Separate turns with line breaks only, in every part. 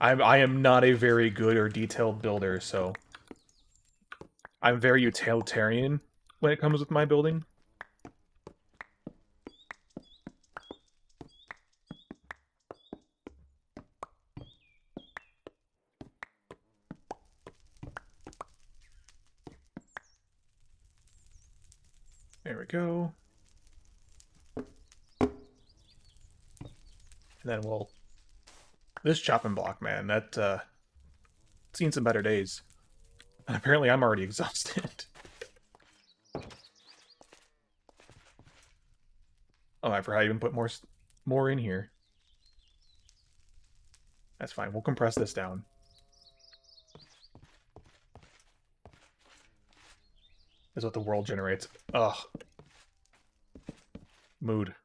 I am not a very good or detailed builder, so I'm very utilitarian when it comes with my building. There we go. And then we'll... This chopping block, man, that, seen some better days. And apparently I'm already exhausted. Oh, I forgot to even put more in here. That's fine. We'll compress this down. Is what the world generates. Ugh. Mood.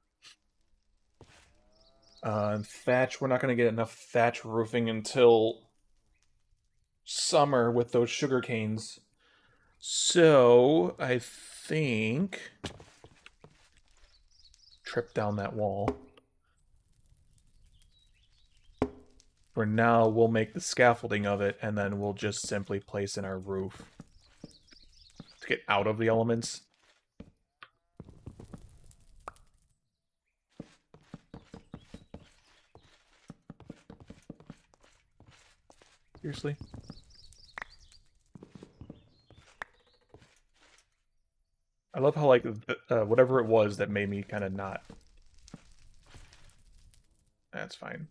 Thatch, we're not going to get enough thatch roofing until summer with those sugar canes. So, I think... Trip down that wall. For now, we'll make the scaffolding of it, and then we'll just simply place in our roof. To get out of the elements. Seriously? I love how, like, whatever it was that made me kind of not... That's fine.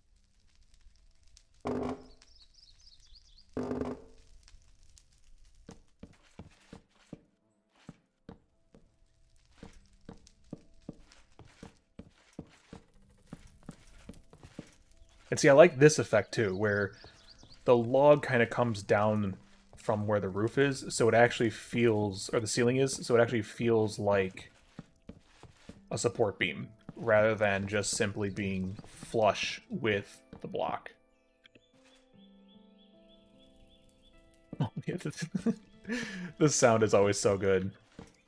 And see, I like this effect, too, where the log kind of comes down from where the roof is, so it actually feels... Or the ceiling is, so it actually feels like a support beam, rather than just simply being flush with the block. Oh, yeah, this sound is always so good.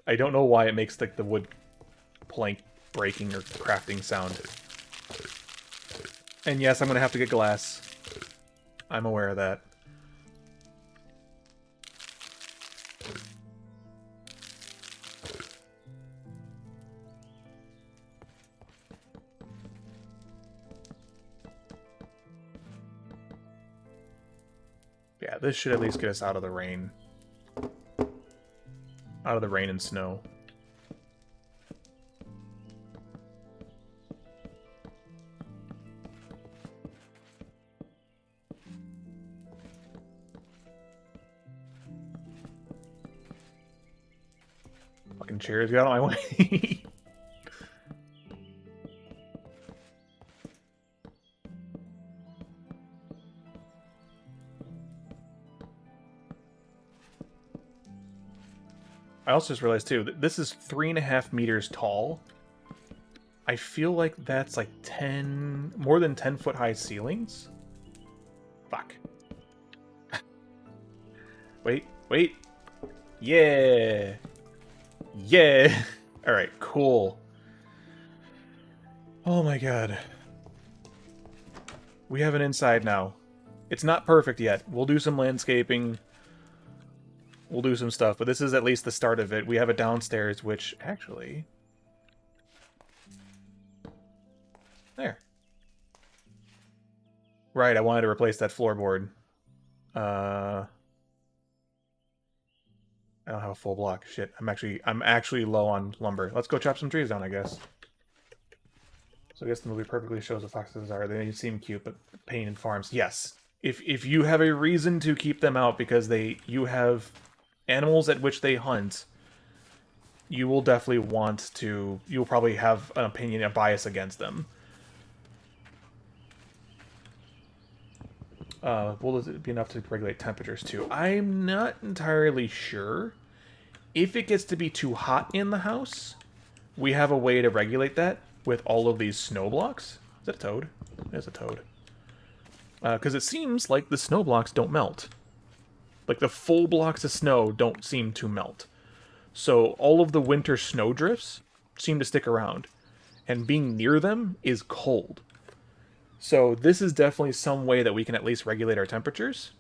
I don't know why it makes like the wood plank breaking or crafting sound. And yes, I'm going to have to get glass. I'm aware of that. Yeah, this should at least get us out of the rain. Out of the rain and snow. Fucking chairs, get out of my way. I also just realized, too, that this is 3.5 meters tall. I feel like that's like more than 10-foot high ceilings? Fuck. Wait. Yeah! Yeah! Alright, cool. Oh my god. We have an inside now. It's not perfect yet. We'll do some landscaping. We'll do some stuff, but this is at least the start of it. We have a downstairs, which actually... There. Right, I wanted to replace that floorboard. I don't have a full block. Shit, I'm actually low on lumber. Let's go chop some trees down, I guess. So I guess the movie perfectly shows what foxes are. They seem cute, but pain in farms. Yes. If you have a reason to keep them out because you have animals at which they hunt, you will definitely want to... You'll probably have an opinion, a bias against them. Will it be enough to regulate temperatures too? I'm not entirely sure. If it gets to be too hot in the house, we have a way to regulate that with all of these snow blocks. Is that a toad? There's a toad. Because it seems like the snow blocks don't melt. Like, the full blocks of snow don't seem to melt. So all of the winter snow drifts seem to stick around. And being near them is cold. So this is definitely some way that we can at least regulate our temperatures.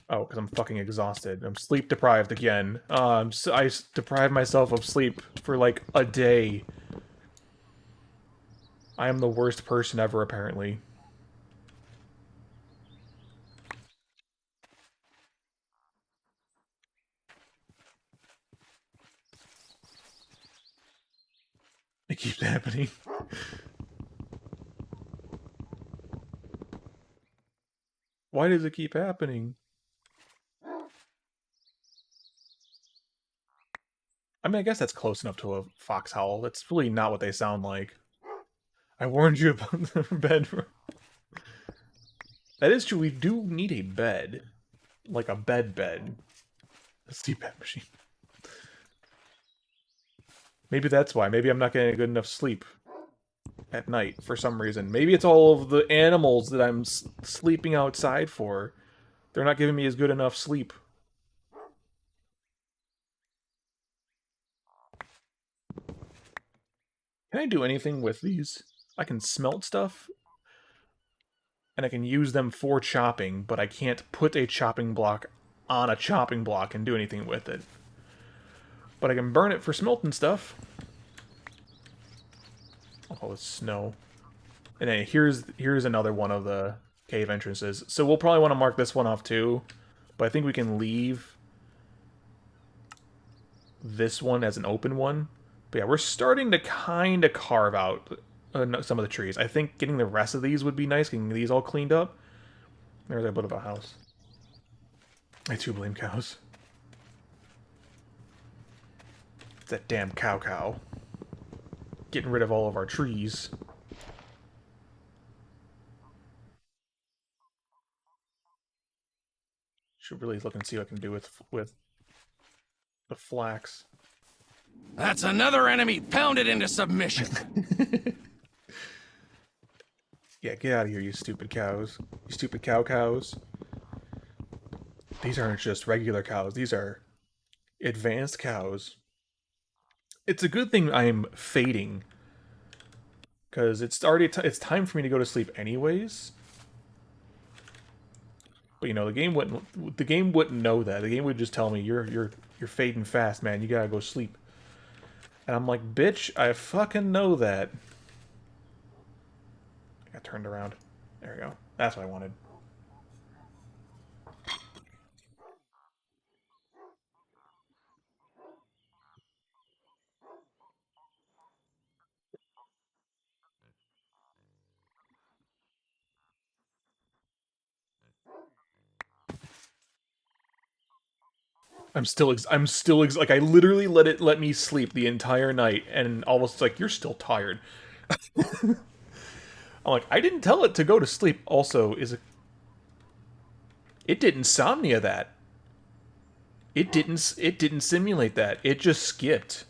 Oh, because I'm fucking exhausted. I'm sleep deprived again. I deprived myself of sleep for like a day. I am the worst person ever, apparently. It keeps happening. Why does it keep happening? I mean, I guess that's close enough to a foxhowl. That's really not what they sound like. I warned you about the bedroom. That is true. We do need a bed. Like a bed. A sleep bed machine. Maybe that's why. Maybe I'm not getting a good enough sleep at night for some reason. Maybe it's all of the animals that I'm sleeping outside for. They're not giving me as good enough sleep. Can I do anything with these? I can smelt stuff, and I can use them for chopping, but I can't put a chopping block on a chopping block and do anything with it. But I can burn it for smelting stuff. I'll call this snow. And then here's another one of the cave entrances. So we'll probably want to mark this one off too. But I think we can leave this one as an open one. But yeah, we're starting to kind of carve out some of the trees. I think getting the rest of these would be nice, getting these all cleaned up. There's a bit of a house. I too blame cows. It's that damn cow. Getting rid of all of our trees. Should really look and see what I can do with the flax.
That's another enemy pounded into submission.
Yeah, get out of here, you stupid cows. You stupid cows. These aren't just regular cows. These are advanced cows. It's a good thing I'm fading. Because it's already it's time for me to go to sleep anyways. But you know, the game wouldn't know that. The game would just tell me you're fading fast, man. You gotta go sleep. And I'm like, bitch, I fucking know that. I got turned around. There we go. That's what I wanted. Like I literally let me sleep the entire night, and almost like you're still tired. I'm like, I didn't tell it to go to sleep. Also, it did insomnia that. It didn't simulate that. It just skipped.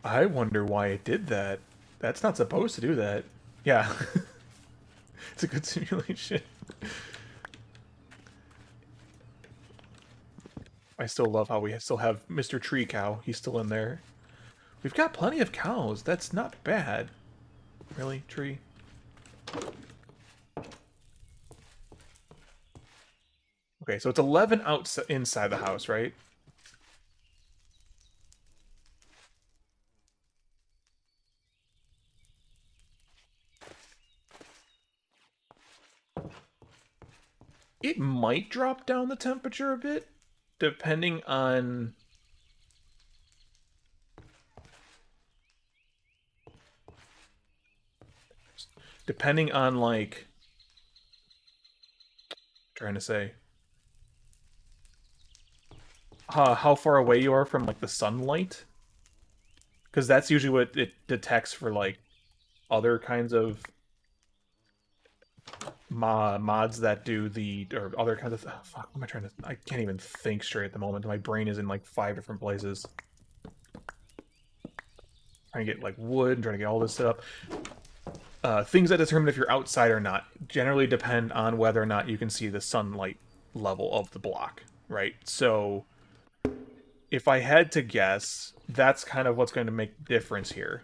I wonder why it did that. That's not supposed to do that. Yeah. It's a good simulation. I still love how we still have Mr. Tree Cow. He's still in there. We've got plenty of cows. That's not bad. Really, tree? Okay, so it's 11 outside inside the house, right? It might drop down the temperature a bit, depending on... Depending on, like... Trying to say... how far away you are from, like, the sunlight. Because that's usually what it detects for, like, other kinds of mods that do the, or other kinds of, oh, fuck, what am I trying to, I can't even think straight at the moment. My brain is in like 5 different places. Trying to get like wood and trying to get all this set up. Things that determine if you're outside or not generally depend on whether or not you can see the sunlight level of the block, right? So if I had to guess, that's kind of what's going to make the difference here.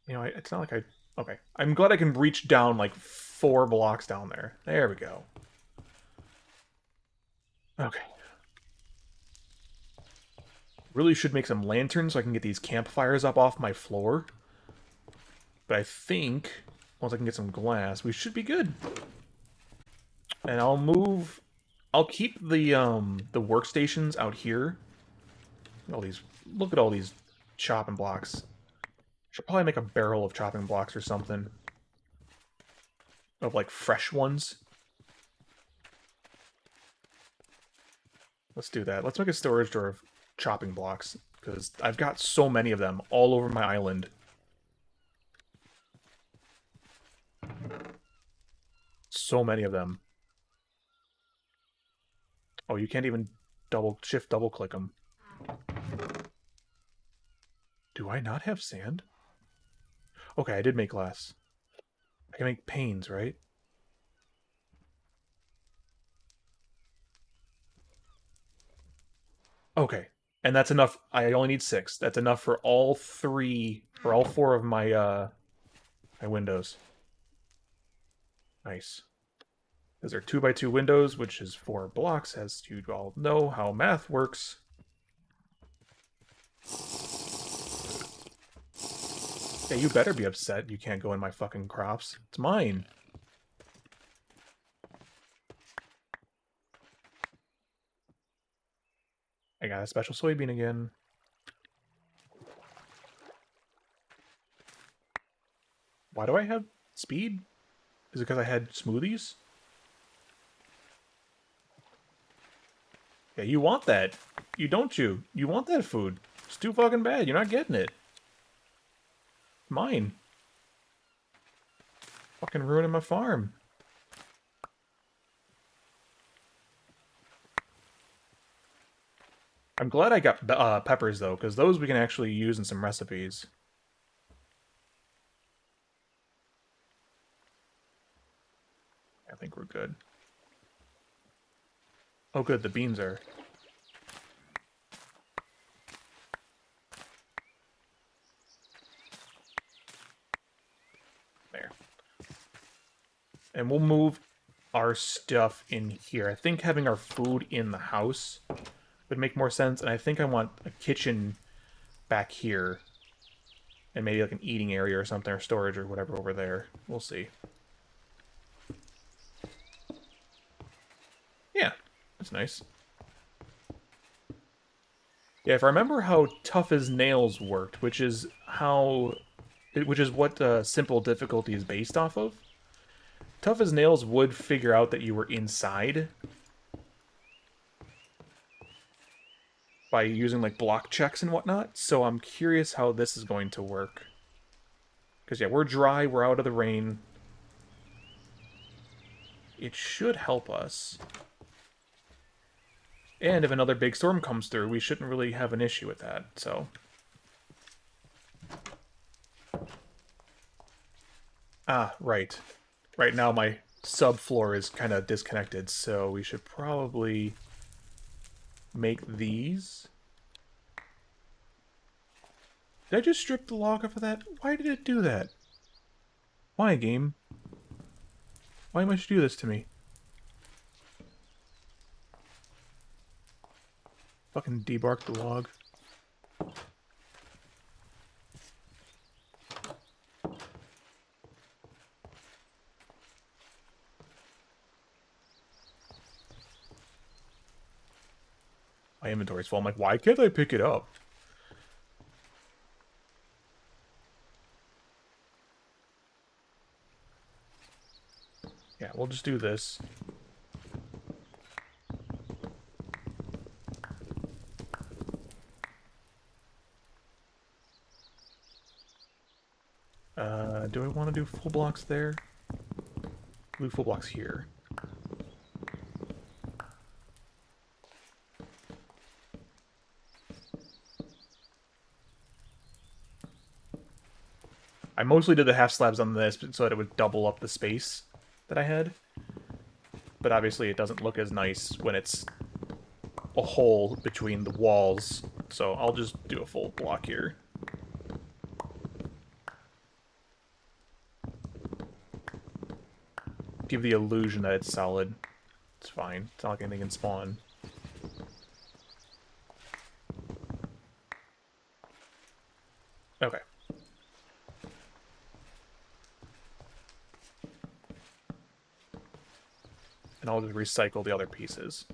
You know, it's not like I... Okay. I'm glad I can reach down like 4 blocks down there. There we go. Okay. Really should make some lanterns so I can get these campfires up off my floor. But I think once I can get some glass, we should be good. And I'll keep the workstations out here. Look at all these chopping blocks. Should probably make a barrel of chopping blocks or something. Of like fresh ones. Let's do that. Let's make a storage door of chopping blocks, because I've got so many of them all over my island. So many of them. Oh, you can't even shift double click them. Do I not have sand? Okay, I did make glass. I can make panes, right? Okay. And that's enough. I only need 6. That's enough for all 4 of my my windows. Nice. Because they're 2x2 windows, which is 4 blocks, as you all know how math works. Yeah, you better be upset you can't go in my fucking crops. It's mine. I got a special soybean again. Why do I have speed? Is it because I had smoothies? Yeah, you want that. You don't you? You want that food. It's too fucking bad. You're not getting it. Mine. Fucking ruining my farm. I'm glad I got peppers, though, because those we can actually use in some recipes. I think we're good. Oh, good, the beans are... There. And we'll move our stuff in here. I think having our food in the house would make more sense, and I think I want a kitchen back here. And maybe like an eating area or something, or storage or whatever over there. We'll see. Yeah, that's nice. Yeah, if I remember how tough as nails worked, which is what simple difficulty is based off of. Tough as nails would figure out that you were inside by using like block checks and whatnot. So I'm curious how this is going to work. Because yeah, we're dry, we're out of the rain. It should help us. And if another big storm comes through, we shouldn't really have an issue with that, so... Ah, right. Right now my subfloor is kind of disconnected, so we should probably make these. Did I just strip the log off of that? Why did it do that? Why, game? Why must you do this to me? Fucking debark the log. My inventory's full. I'm like, why can't I pick it up? Yeah, we'll just do this. Do I want to do full blocks there? Do full blocks here. I mostly did the half slabs on this so that it would double up the space that I had. but obviously it doesn't look as nice when it's a hole between the walls. So I'll just do a full block here. Give the illusion that it's solid. It's fine. It's not like anything can spawn. Okay. And I'll just recycle the other pieces.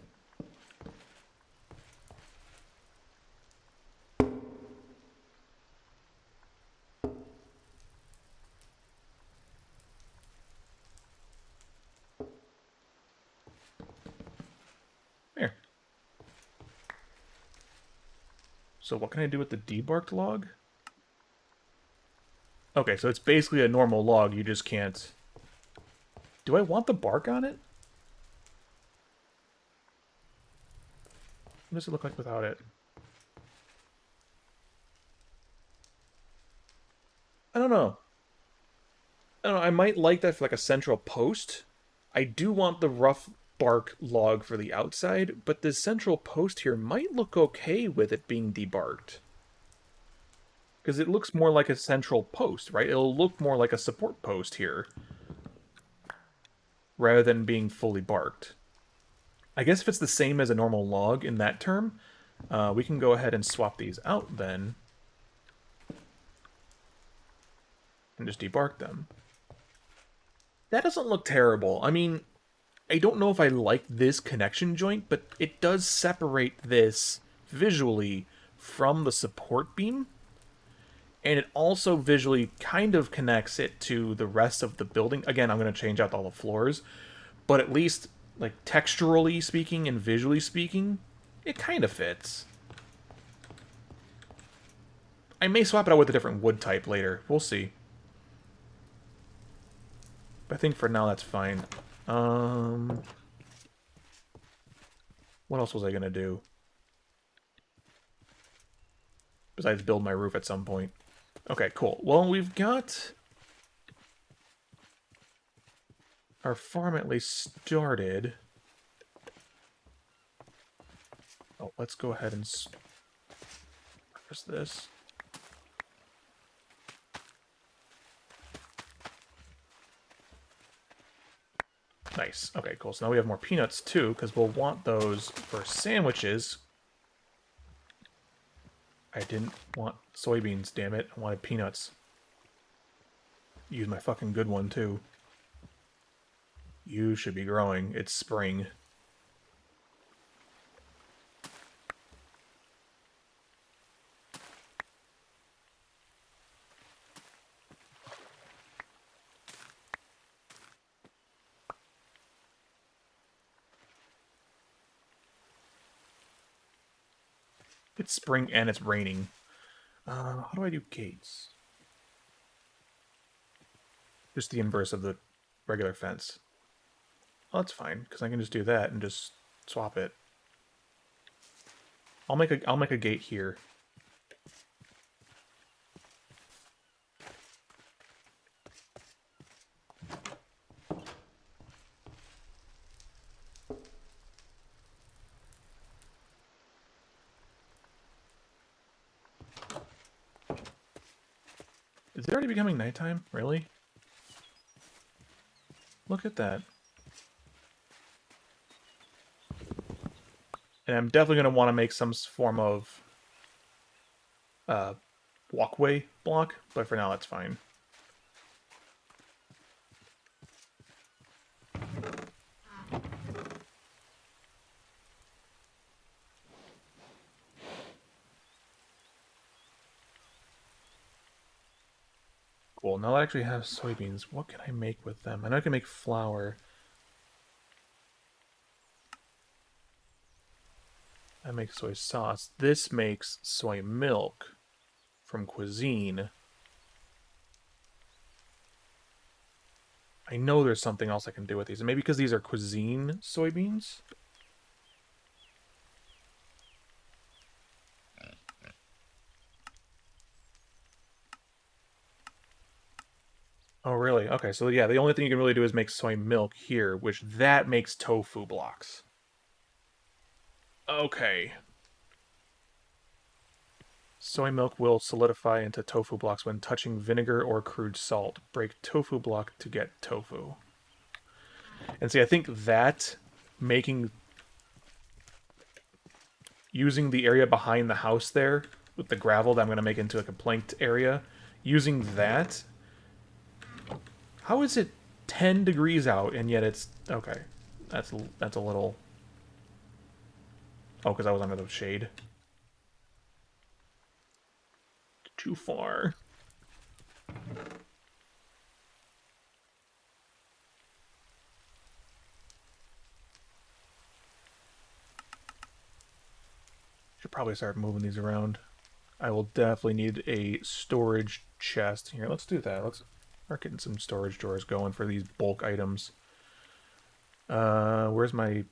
Here. So what can I do with the debarked log? Okay, so it's basically a normal log, you just can't... Do I want the bark on it? What does it look like without it? I don't know. I don't know, I might like that for like a central post. I do want the rough bark log for the outside, but this central post here might look okay with it being debarked. Because it looks more like a central post, right? It'll look more like a support post here. Rather than being fully barked. I guess if it's the same as a normal log in that term, we can go ahead and swap these out then. And just debark them. That doesn't look terrible. I mean, I don't know if I like this connection joint, but it does separate this visually from the support beam. And it also visually kind of connects it to the rest of the building. Again, I'm going to change out all the floors. But at least, like, texturally speaking and visually speaking, it kind of fits. I may swap it out with a different wood type later. We'll see. But I think for now that's fine. What else was I going to do? Besides build my roof at some point. Okay, cool. Well, we've got our farm at least started. Oh, let's go ahead and... Where's this? Nice. Okay, cool. So now we have more peanuts, too, because we'll want those for sandwiches. I didn't want soybeans, damn it. I wanted peanuts. Use my fucking good one, too. You should be growing. It's spring. It's spring and it's raining. How do I do gates? Just the inverse of the regular fence. Oh, that's fine, because I can just do that and just swap it. I'll make a gate here. Is it already becoming nighttime? Really? Look at that. And I'm definitely going to want to make some form of walkway block, but for now that's fine. Cool, now I actually have soybeans. What can I make with them? I know I can make flour. I make soy sauce. This makes soy milk from cuisine. I know there's something else I can do with these. Maybe because these are cuisine soybeans? Oh, really? Okay, so yeah, the only thing you can really do is make soy milk here, which that makes tofu blocks. Okay. Soy milk will solidify into tofu blocks when touching vinegar or crude salt. Break tofu block to get tofu. And see, I think that making using the area behind the house there with the gravel that I'm going to make into like a planked area, using that. How is it 10 degrees out and yet it's okay? That's a little. Oh, because I was under the shade. Too far. Should probably start moving these around. I will definitely need a storage chest. Here, let's do that. Let's start getting some storage drawers going for these bulk items. Where's my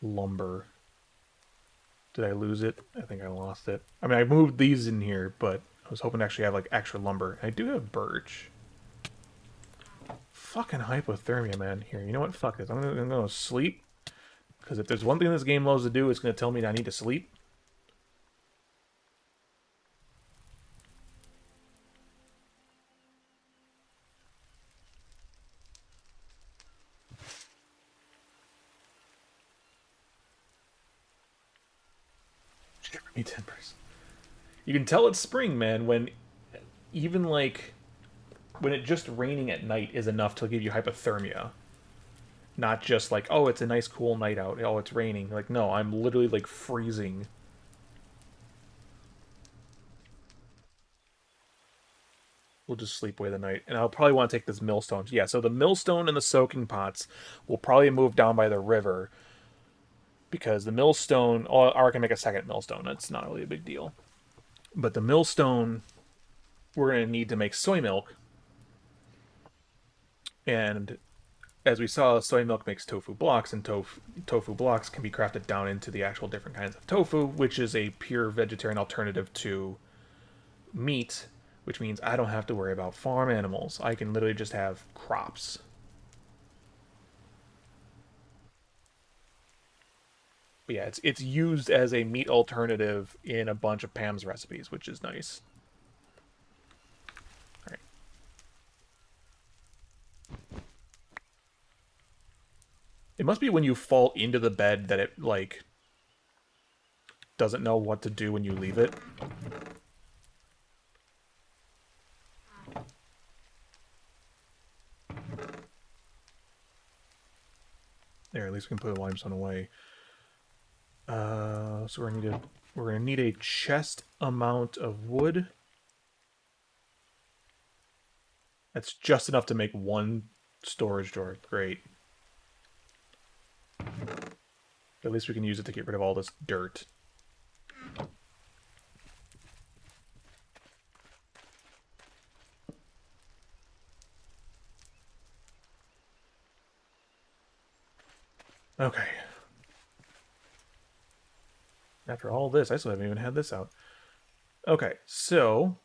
lumber? Did I lose it? I think I lost it. I mean, I moved these in here, but I was hoping to actually have like extra lumber. I do have birch. Fucking hypothermia, man. Here, you know what? Fuck this. I'm gonna sleep. Because if there's one thing this game loves to do, it's gonna tell me that I need to sleep. Give me 10%. You can tell it's spring, man, when even like when it just raining at night is enough to give you hypothermia. Not just like, oh, it's a nice cool night out. Oh, it's raining. Like, no, I'm literally like freezing. We'll just sleep away the night. And I'll probably want to take this millstone. Yeah, so the millstone and the soaking pots will probably move down by the river. Because the millstone, or I can make a second millstone. That's not really a big deal. But the millstone, we're going to need to make soy milk. And as we saw, soy milk makes tofu blocks, and tofu blocks can be crafted down into the actual different kinds of tofu, which is a pure vegetarian alternative to meat, which means I don't have to worry about farm animals. I can literally just have crops. But yeah, it's used as a meat alternative in a bunch of Pam's recipes, which is nice. All right. It must be when you fall into the bed that it, like, doesn't know what to do when you leave it. There, at least we can put the limestone away. So we're gonna need a chest amount of wood. That's just enough to make one storage drawer. Great. At least we can use it to get rid of all this dirt. Okay. After all this, I still haven't even had this out. Okay, so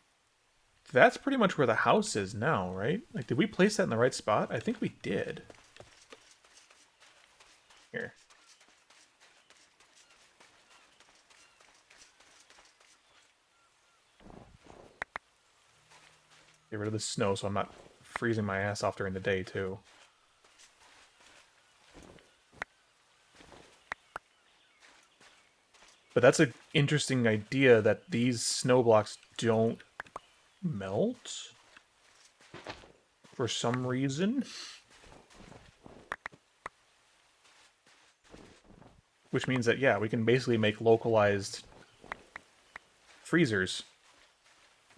that's pretty much where the house is now, right? Like, did we place that in the right spot? I think we did. Here. Get rid of the snow so I'm not freezing my ass off during the day, too. But that's an interesting idea that these snow blocks don't melt for some reason. Which means that, yeah, we can basically make localized freezers,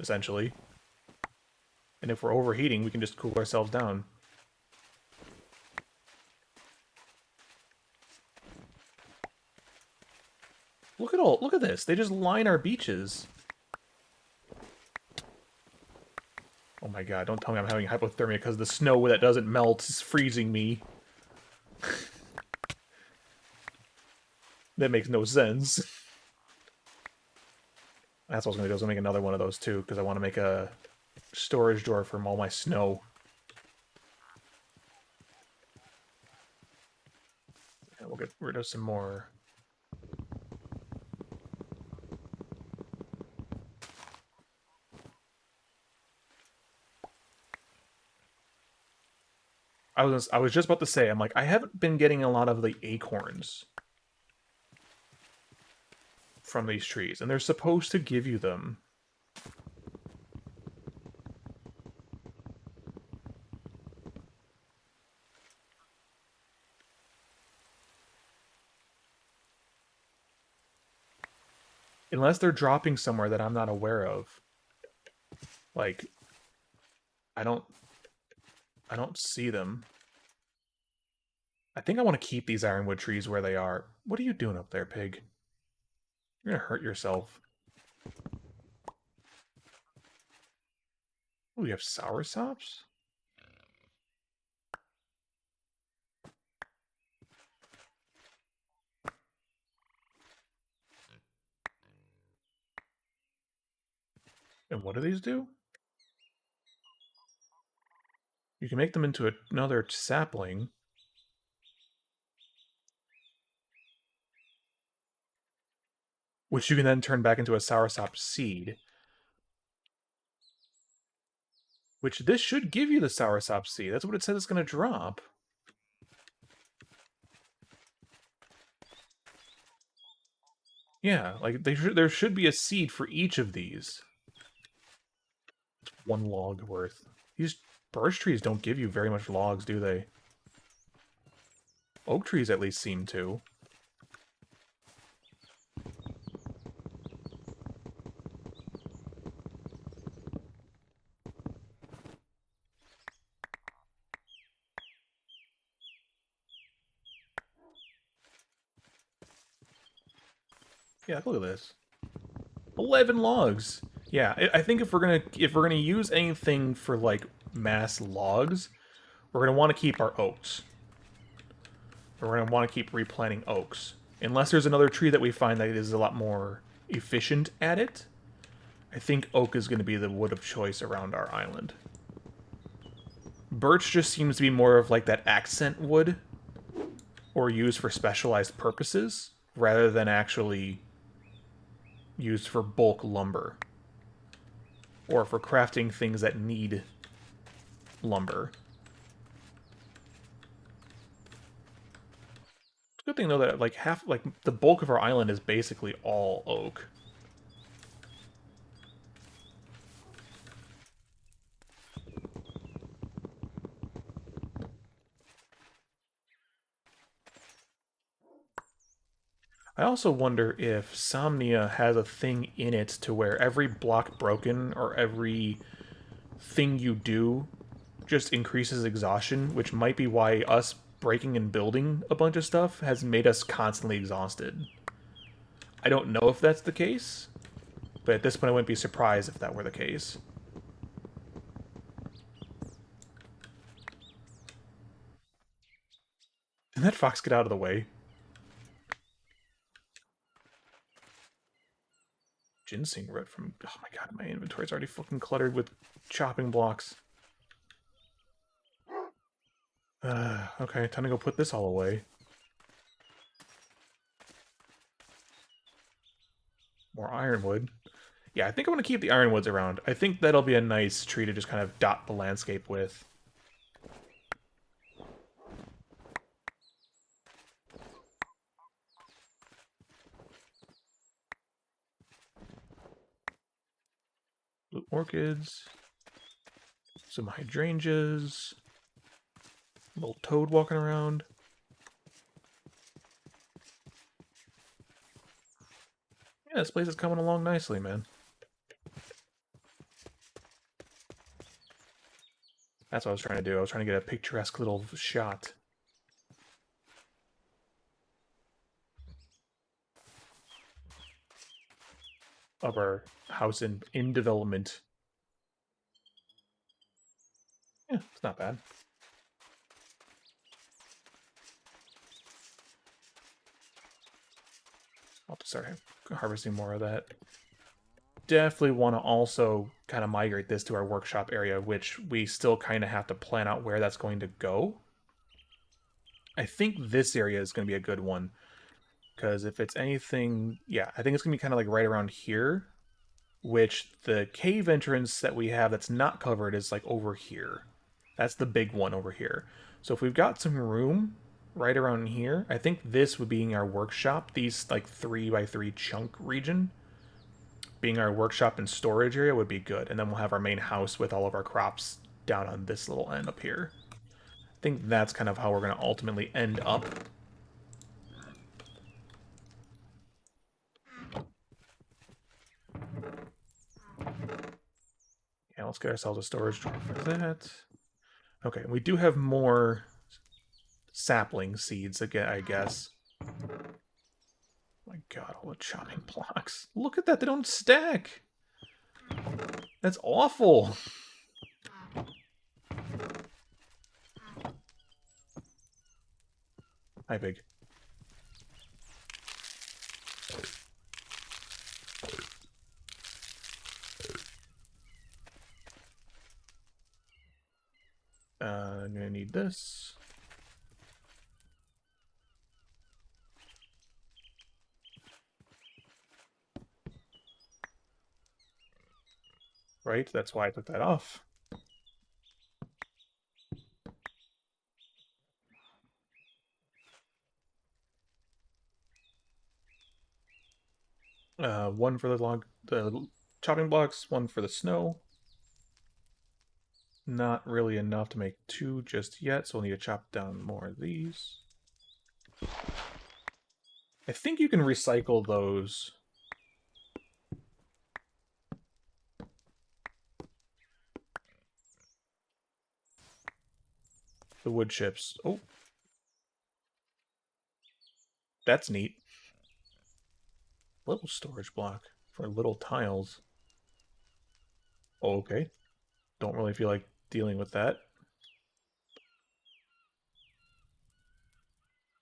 essentially. And if we're overheating, we can just cool ourselves down. Look at this. They just line our beaches. Oh my god, don't tell me I'm having hypothermia because the snow that doesn't melt is freezing me. That makes no sense. That's what I was going to do. I was going to make another one of those too, because I want to make a storage door from all my snow. And we'll get rid of some more. I was just about to say, I'm like, I haven't been getting a lot of the acorns from these trees, and they're supposed to give you them. Unless they're dropping somewhere that I'm not aware of. Like, I don't see them. I think I want to keep these ironwood trees where they are. What are you doing up there, pig? You're gonna hurt yourself. Oh, you have soursops? And what do these do? You can make them into another sapling. Which you can then turn back into a soursop seed. Which this should give you the soursop seed. That's what it says it's going to drop. Yeah, like there should be a seed for each of these. It's 1 log worth. These birch trees don't give you very much logs, do they? Oak trees at least seem to. Yeah, look at this. 11 logs. Yeah, I think if we're gonna use anything for like mass logs, we're gonna want to keep our oaks. We're gonna want to keep replanting oaks, unless there's another tree that we find that is a lot more efficient at it. I think oak is going to be the wood of choice around our island. Birch just seems to be more of like that accent wood, or used for specialized purposes, rather than actually used for bulk lumber. Or for crafting things that need lumber. It's a good thing though that like the bulk of our island is basically all oak. I also wonder if Somnia has a thing in it to where every block broken or every thing you do just increases exhaustion, which might be why us breaking and building a bunch of stuff has made us constantly exhausted. I don't know if that's the case, but at this point I wouldn't be surprised if that were the case. Did that fox get out of the way? Ginseng root from... Oh my god, my inventory's already fucking cluttered with chopping blocks. Okay, time to go put this all away. More ironwood. Yeah, I think I want to keep the ironwoods around. I think that'll be a nice tree to just kind of dot the landscape with. Blue orchids. Some hydrangeas. Little toad walking around. Yeah, this place is coming along nicely, man. That's what I was trying to do. I was trying to get a picturesque little shot. Of our house in development. Yeah, it's not bad. I'll have to start harvesting more of that. definitely want to also kind of migrate this to our workshop area, which we still kind of have to plan out where that's going to go. I think this area is going to be a good one, because if it's anything, yeah, I think it's going to be kind of like right around here, which the cave entrance that we have that's not covered is like over here. That's the big one over here. So if we've got some room right around here, I think this would be our workshop, these like 3x3 chunk region being our workshop and storage area would be good. And then we'll have our main house with all of our crops down on this little end up here. I think that's kind of how we're going to ultimately end up. Yeah, let's get ourselves a storage drawer for that. Okay, we do have more sapling seeds again, I guess. My god, all the chopping blocks. Look at that, they don't stack! That's awful! Hi, Big. I'm gonna need this. Right, that's why I took that off. One for the chopping blocks, one for the snow. Not really enough to make two just yet, so we'll need to chop down more of these. I think you can recycle those. The wood chips. Oh. That's neat. Little storage block for little tiles. Oh, okay. Don't really feel like dealing with that.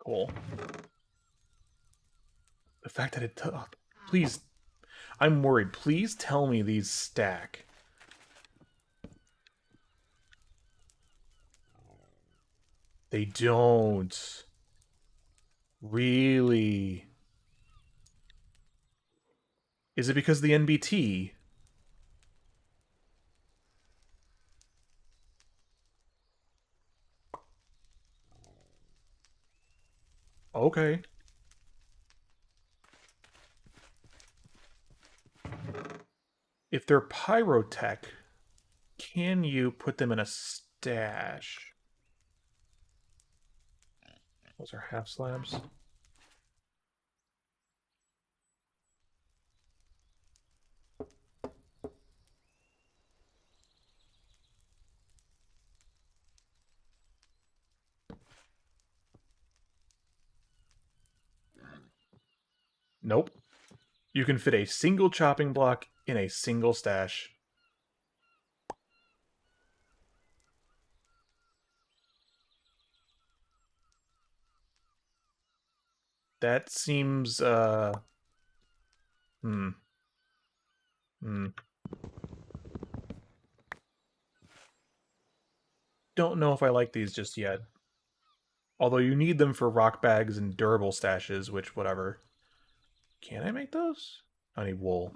Cool. The fact that it... please... I'm worried. Please tell me these stack. They don't. Really? Is it because of the NBT? Okay. If they're pyrotech, can you put them in a stash? Those are half slabs. Nope. You can fit a single chopping block in a single stash. That seems, Hmm. Don't know if I like these just yet. Although you need them for rock bags and durable stashes, which, whatever. Can I make those? I need wool.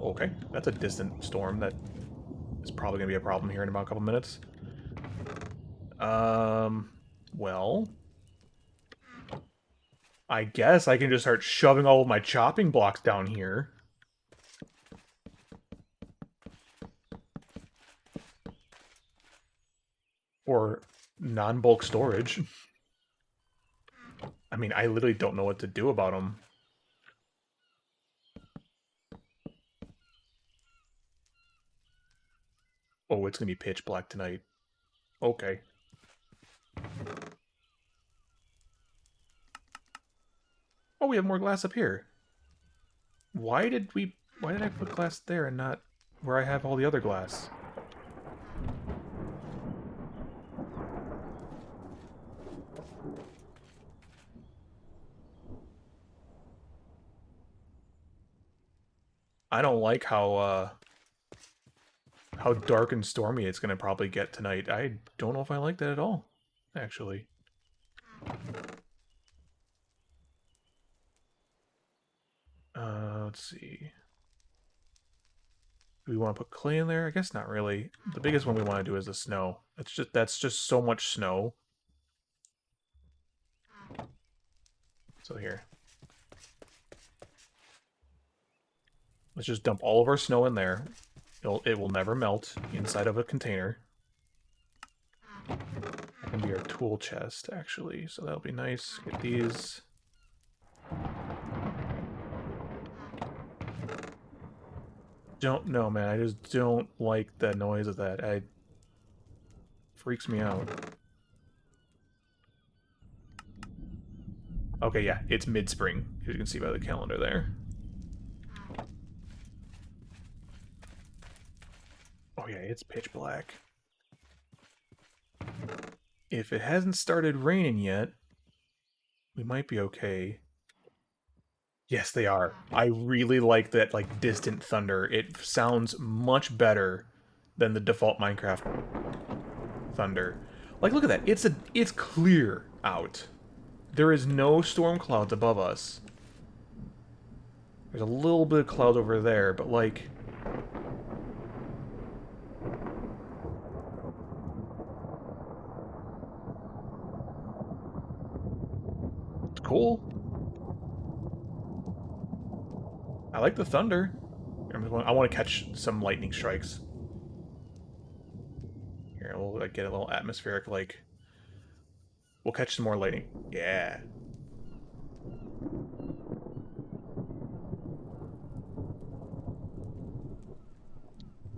Okay, that's a distant storm that is probably going to be a problem here in about a couple minutes. Well... I guess I can just start shoving all of my chopping blocks down here. Or non-bulk storage. I mean, I literally don't know what to do about them. Oh, it's gonna be pitch black tonight. Okay. Oh, we have more glass up here. Why did I put glass there and not where I have all the other glass? I don't like how dark and stormy it's gonna probably get tonight. I don't know if I like that at all, actually. Let's see. Do we want to put clay in there? I guess not really. The biggest one we want to do is the snow. That's just so much snow. So here. Let's just dump all of our snow in there. It will never melt inside of a container. That can be our tool chest, actually. So that'll be nice. Get these. Don't know, man. I just don't like the noise of that. It freaks me out. Okay, yeah, it's mid-spring, as you can see by the calendar there. Oh yeah, it's pitch black. If it hasn't started raining yet, we might be okay. Yes, they are. I really like that, like, distant thunder. It sounds much better than the default Minecraft thunder. Like, look at that. It's clear out. There is no storm clouds above us. There's a little bit of cloud over there, but, like... It's cool. I like the thunder. I want to catch some lightning strikes. Here, we'll like, get a little atmospheric, like... We'll catch some more lightning. Yeah.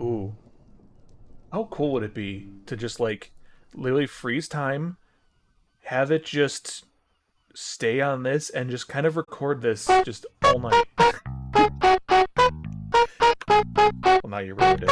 Ooh. How cool would it be to just, like, literally freeze time, have it just stay on this, and just kind of record this just all night? Well, now you ruined it.